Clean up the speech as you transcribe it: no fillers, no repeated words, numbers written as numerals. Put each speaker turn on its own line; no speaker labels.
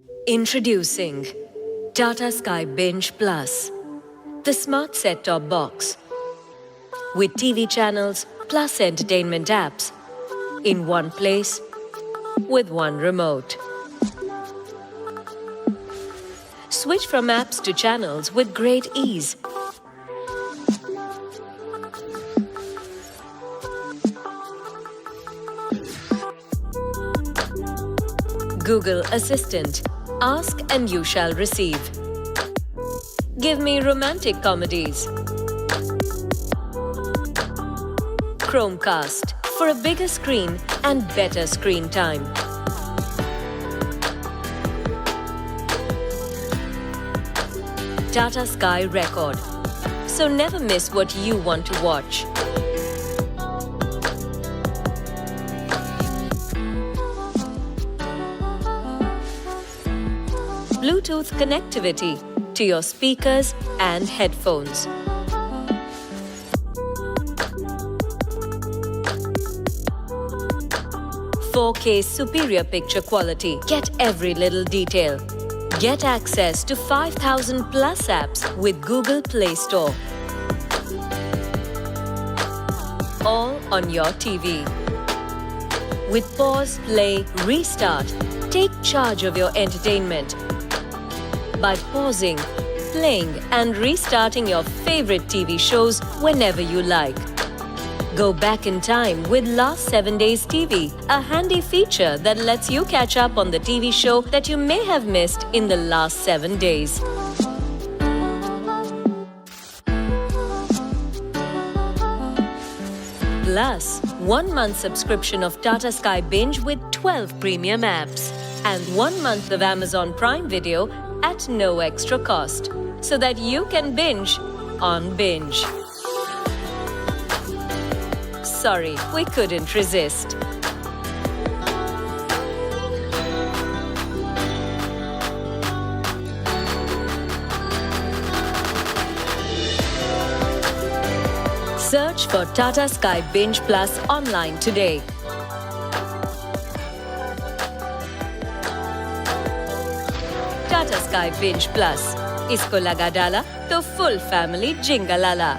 Introducing Tata Sky Binge Plus, the smart set-top box with TV channels plus entertainment apps in one place with one remote. Switch from apps to channels with great ease. Google Assistant. Ask and you shall receive. Give me romantic comedies. Chromecast for a bigger screen and better screen time. Tata Sky Record. So never miss what you want to watch. Bluetooth connectivity to your speakers and headphones. "4K superior picture quality. Get every little detail. Get access to 5,000 plus apps with Google Play Store. All on your TV. With pause, play, restart, take charge of your entertainment by pausing, playing and restarting your favorite TV shows whenever you like. Go back in time with Last 7 Days TV, a handy feature that lets you catch up on the TV show that you may have missed in the last 7 days. Plus, 1 month subscription of Tata Sky Binge with 12 premium apps and 1 month of Amazon Prime Video at no extra cost, so that you can binge on Binge. Sorry, we couldn't resist. Search for Tata Sky Binge Plus online today. Tata Sky Binge Plus. इसको लगा डाला तो full family जिंगलाला.